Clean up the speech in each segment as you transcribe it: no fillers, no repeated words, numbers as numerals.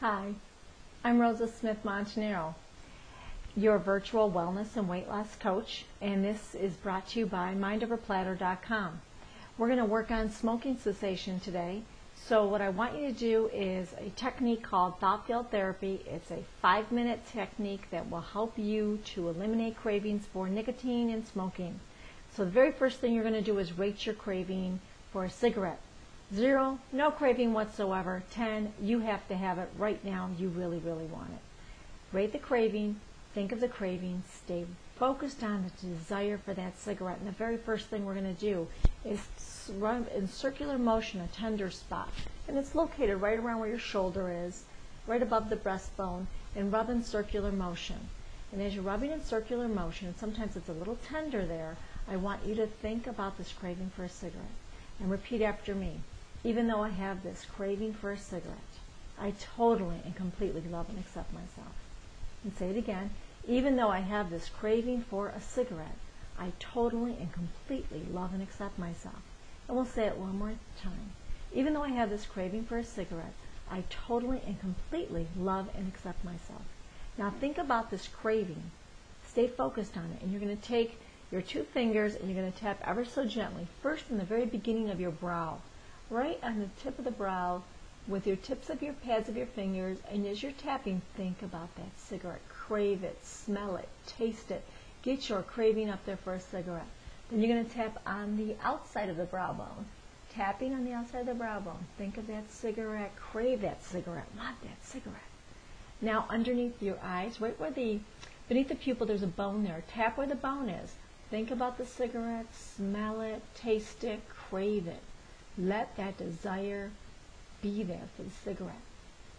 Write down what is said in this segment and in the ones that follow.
Hi, I'm Rosa Smith-Montanaro, your virtual wellness and weight loss coach, and this is brought to you by mindoverplatter.com. We're going to work on smoking cessation today. So what I want you to do is a technique called thought field therapy. It's a 5-minute technique that will help you to eliminate cravings for nicotine and smoking. So the very first thing you're going to do is rate your craving for a cigarette. 0, no craving whatsoever. 10, you have to have it right now. You really, really want it. Rate the craving. Think of the craving. Stay focused on the desire for that cigarette. And the very first thing we're going to do is run in circular motion a tender spot. And it's located right around where your shoulder is, right above the breastbone, and rub in circular motion. And as you're rubbing in circular motion, and sometimes it's a little tender there, I want you to think about this craving for a cigarette. And repeat after me. Even though I have this craving for a cigarette, I totally and completely love and accept myself. And say it again. Even though I have this craving for a cigarette, I totally and completely love and accept myself. And we'll say it one more time. Even though I have this craving for a cigarette, I totally and completely love and accept myself. Now think about this craving. Stay focused on it. And you're going to take your 2 fingers and you're going to tap ever so gently, first in the very beginning of your brow, right on the tip of the brow with your tips of your pads of your fingers, and as you're tapping, think about that cigarette. Crave it, smell it, taste it. Get your craving up there for a cigarette. Then you're going to tap on the outside of the brow bone. Tapping on the outside of the brow bone. Think of that cigarette, crave that cigarette, want that cigarette. Now underneath your eyes, right where beneath the pupil there's a bone there. Tap where the bone is. Think about the cigarette, smell it, taste it, crave it. Let that desire be there for the cigarette.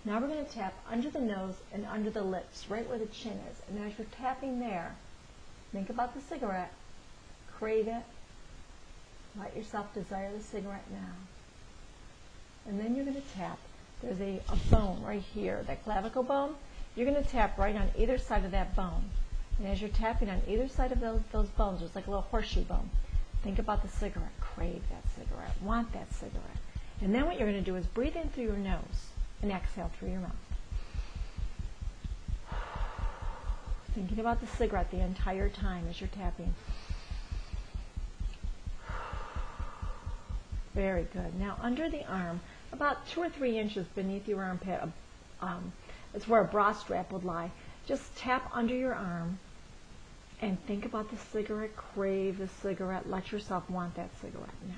Now we're going to tap under the nose and under the lips, right where the chin is. And as you're tapping there, think about the cigarette, crave it, let yourself desire the cigarette now. And then you're going to tap. There's a bone right here, that clavicle bone. You're going to tap right on either side of that bone. And as you're tapping on either side of those bones, there's like a little horseshoe bone. Think about the cigarette. Crave that cigarette. Want that cigarette. And then what you're going to do is breathe in through your nose and exhale through your mouth. Thinking about the cigarette the entire time as you're tapping. Very good. Now under the arm, about 2 or 3 inches beneath your armpit, it's where a bra strap would lie. Just tap under your arm and think about the cigarette, crave the cigarette, let yourself want that cigarette now.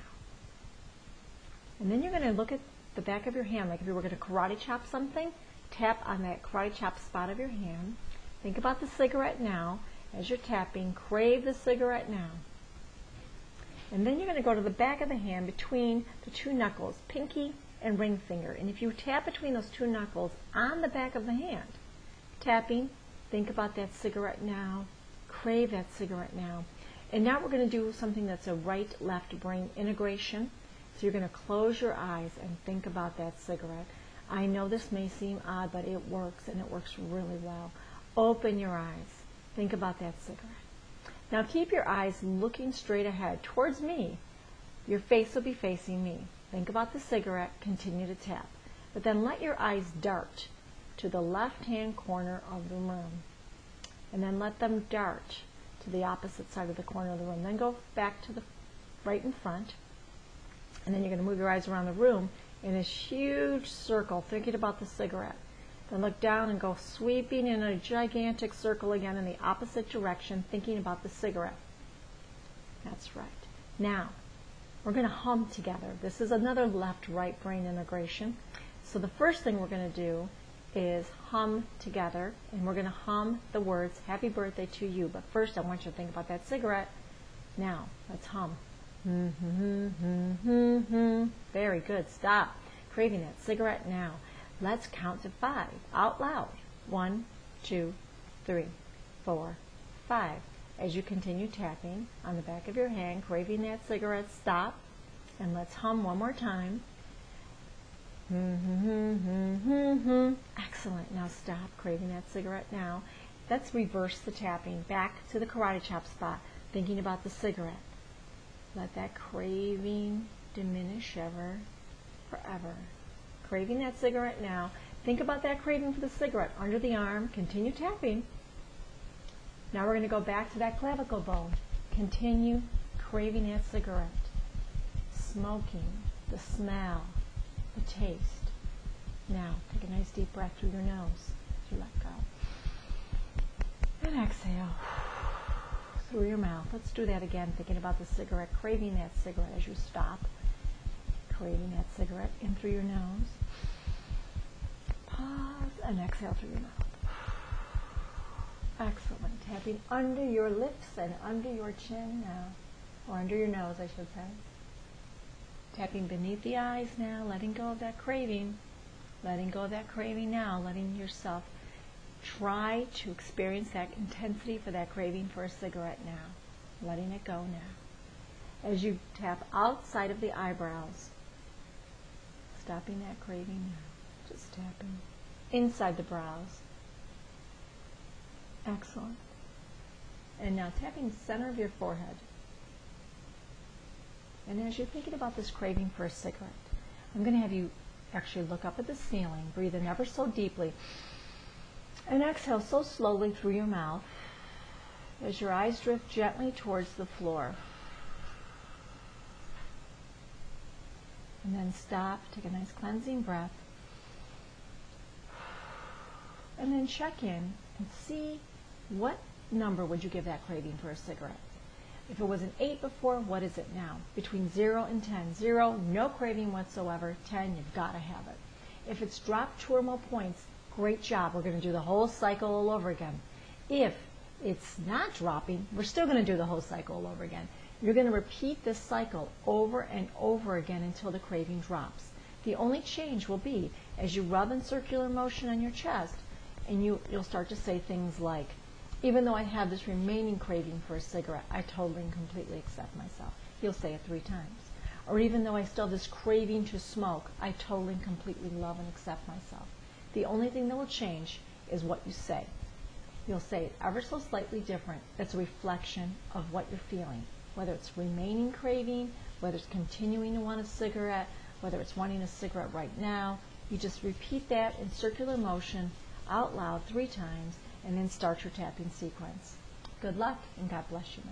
And then you're going to look at the back of your hand, like if you were going to karate chop something, tap on that karate chop spot of your hand. Think about the cigarette now as you're tapping, crave the cigarette now. And then you're going to go to the back of the hand between the 2 knuckles, pinky and ring finger. And if you tap between those 2 knuckles on the back of the hand, tapping, think about that cigarette now, crave that cigarette now. And now we're going to do something that's a right-left brain integration. So you're going to close your eyes and think about that cigarette. I know this may seem odd, but it works, and it works really well. Open your eyes. Think about that cigarette. Now keep your eyes looking straight ahead towards me. Your face will be facing me. Think about the cigarette. Continue to tap. But then let your eyes dart to the left-hand corner of the room. And then let them dart to the opposite side of the corner of the room. Then go back to the right in front. And then you're going to move your eyes around the room in this huge circle, thinking about the cigarette. Then look down and go sweeping in a gigantic circle again in the opposite direction, thinking about the cigarette. That's right. Now, we're going to hum together. This is another left-right brain integration. So the first thing we're going to do is hum together, and we're going to hum the words, happy birthday to you. But first I want you to think about that cigarette. Now, let's hum. Very good. Stop. Craving that cigarette now. Let's count to 5 out loud. 1, 2, 3, 4, 5. As you continue tapping on the back of your hand, craving that cigarette, stop. And let's hum one more time. Excellent. Now stop. Craving that cigarette now. Let's reverse the tapping. Back to the karate chop spot. Thinking about the cigarette. Let that craving diminish ever, forever. Craving that cigarette now. Think about that craving for the cigarette under the arm. Continue tapping. Now we're going to go back to that clavicle bone. Continue craving that cigarette. Smoking, the smell, the taste. Now, take a nice deep breath through your nose as you let go. And exhale through your mouth. Let's do that again, thinking about the cigarette, craving that cigarette as you stop. Craving that cigarette in through your nose. Pause and exhale through your mouth. Excellent. Tapping under your lips and under your chin now. Or under your nose, I should say. Tapping beneath the eyes now, letting go of that craving. Letting go of that craving now, letting yourself try to experience that intensity for that craving for a cigarette now. Letting it go now. As you tap outside of the eyebrows, stopping that craving now. Just tapping inside the brows. Excellent. And now tapping the center of your forehead. And as you're thinking about this craving for a cigarette, I'm going to have you actually look up at the ceiling, breathe in ever so deeply, and exhale so slowly through your mouth as your eyes drift gently towards the floor. And then stop, take a nice cleansing breath, and then check in and see what number would you give that craving for a cigarette. If it was an 8 before, what is it now? Between 0 and 10. 0, no craving whatsoever. 10, you've got to have it. If it's dropped 2 or more points, great job. We're going to do the whole cycle all over again. If it's not dropping, we're still going to do the whole cycle all over again. You're going to repeat this cycle over and over again until the craving drops. The only change will be as you rub in circular motion on your chest, and you'll start to say things like, even though I have this remaining craving for a cigarette, I totally and completely accept myself. You'll say it 3 times. Or even though I still have this craving to smoke, I totally and completely love and accept myself. The only thing that will change is what you say. You'll say it ever so slightly different. It's a reflection of what you're feeling. Whether it's remaining craving, whether it's continuing to want a cigarette, whether it's wanting a cigarette right now, you just repeat that in circular motion out loud 3 times, and then start your tapping sequence. Good luck, and God bless you.